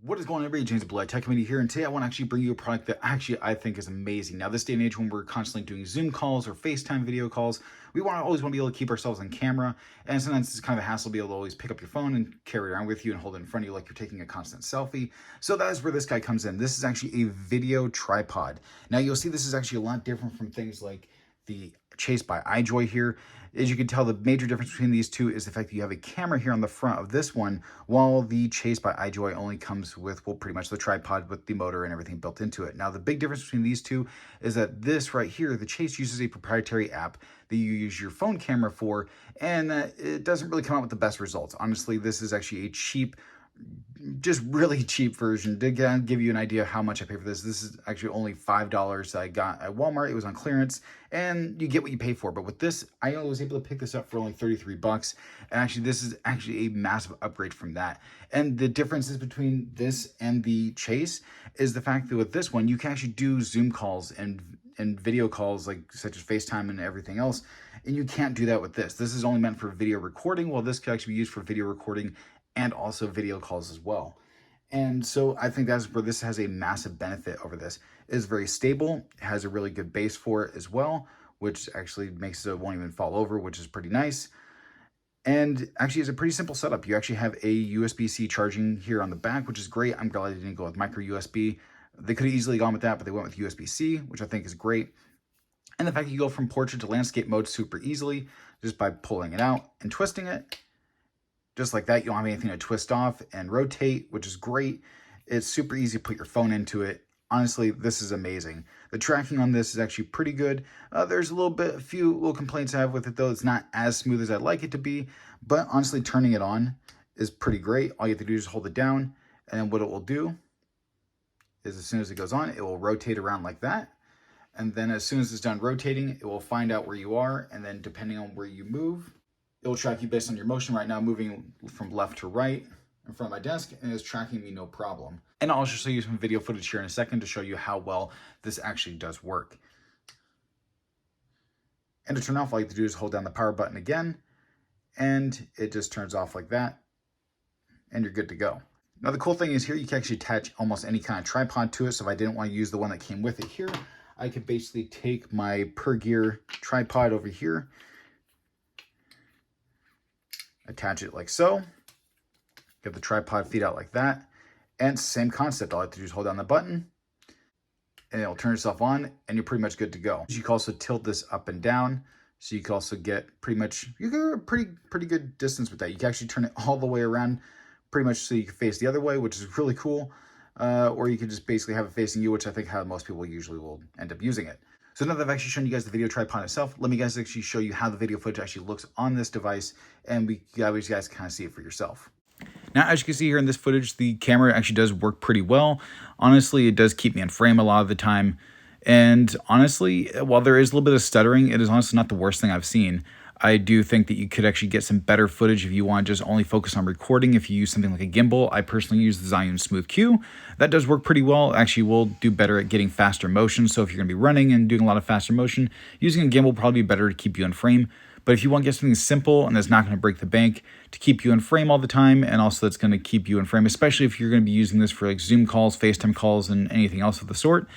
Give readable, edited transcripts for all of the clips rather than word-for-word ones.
What is going on, everybody? James Blue Tech Committee here, and today I want to actually bring you a product that actually I think is amazing. Now, this day and age when we're constantly doing Zoom calls or FaceTime video calls, we always want to be able to keep ourselves on camera, and sometimes it's kind of a hassle to be able to always pick up your phone and carry it around with you and hold it in front of you like you're taking a constant selfie. So that is where this guy comes in. This is actually a video tripod. Now, you'll see this is actually a lot different from things like the Chase by iJoy here. As you can tell, the major difference between these two is the fact that you have a camera here on the front of this one, while the Chase by iJoy only comes with, well, pretty much the tripod with the motor and everything built into it. Now, the big difference between these two is that this right here, the Chase uses a proprietary app that you use your phone camera for, and it doesn't really come out with the best results. Honestly, this is actually a cheap, just really cheap version. To give you an idea of how much I pay for this, this is actually only $5 I got at Walmart. It was on clearance, and you get what you pay for. But with this, I was able to pick this up for only 33 bucks. And actually, this is actually a massive upgrade from that. And the differences between this and the Chase is the fact that with this one, you can actually do Zoom calls and video calls, like such as FaceTime and everything else. And you can't do that with this. This is only meant for video recording, while this could actually be used for video recording and also video calls as well. And so I think that's where this has a massive benefit over this. It is very stable, it has a really good base for it as well, which actually makes it won't even fall over, which is pretty nice. And actually it's a pretty simple setup. You actually have a USB-C charging here on the back, which is great. I'm glad they didn't go with micro USB. They could have easily gone with that, but they went with USB-C, which I think is great. And the fact that you go from portrait to landscape mode super easily just by pulling it out and twisting it. Just like that, you don't have anything to twist off and rotate, which is great. It's super easy to put your phone into it. Honestly, this is amazing. The tracking on this is actually pretty good. There's a few little complaints I have with it though. It's not as smooth as I'd like it to be, but honestly, turning it on is pretty great. All you have to do is hold it down, and then what it will do is as soon as it goes on, it will rotate around like that. And then as soon as it's done rotating, it will find out where you are, and then depending on where you move, it will track you based on your motion. Right now, moving from left to right in front of my desk, and it's tracking me no problem. And I'll just show you some video footage here in a second to show you how well this actually does work. And to turn off, all you have to do is hold down the power button again, and it just turns off like that, and you're good to go. Now, the cool thing is here, you can actually attach almost any kind of tripod to it. So if I didn't want to use the one that came with it here, I could basically take my Per Gear tripod over here, attach it like so, get the tripod feet out like that, and same concept. All I have to do is hold down the button, and it'll turn itself on, and you're pretty much good to go. You can also tilt this up and down, so you can also get you get a pretty good distance with that. You can actually turn it all the way around, pretty much so you can face the other way, which is really cool. Or you can just basically have it facing you, which I think how most people usually will end up using it. So now that I've actually shown you guys the video tripod itself, let me guys actually show you how the video footage actually looks on this device, and you guys can kind of see it for yourself. Now, as you can see here in this footage, the camera actually does work pretty well. Honestly, it does keep me in frame a lot of the time. And honestly, while there is a little bit of stuttering, it is honestly not the worst thing I've seen. I do think that you could actually get some better footage if you want to just only focus on recording. If you use something like a gimbal, I personally use the Zhiyun Smooth Q. That does work pretty well. Actually, will do better at getting faster motion. So if you're going to be running and doing a lot of faster motion, using a gimbal will probably be better to keep you in frame. But if you want to get something simple and that's not going to break the bank to keep you in frame all the time, and also that's going to keep you in frame, especially if you're going to be using this for like Zoom calls, FaceTime calls, and anything else of the sort,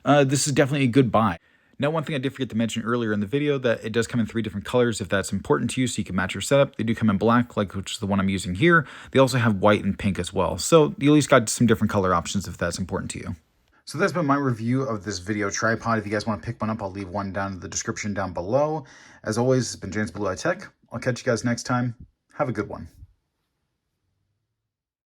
this is definitely a good buy. Now, one thing I did forget to mention earlier in the video, that it does come in 3 different colors if that's important to you, so you can match your setup. They do come in black, which is the one I'm using here. They also have white and pink as well. So you at least got some different color options if that's important to you. So that's been my review of this video tripod. If you guys want to pick one up, I'll leave one down in the description down below. As always, it's been James Blue Tech. I'll catch you guys next time. Have a good one.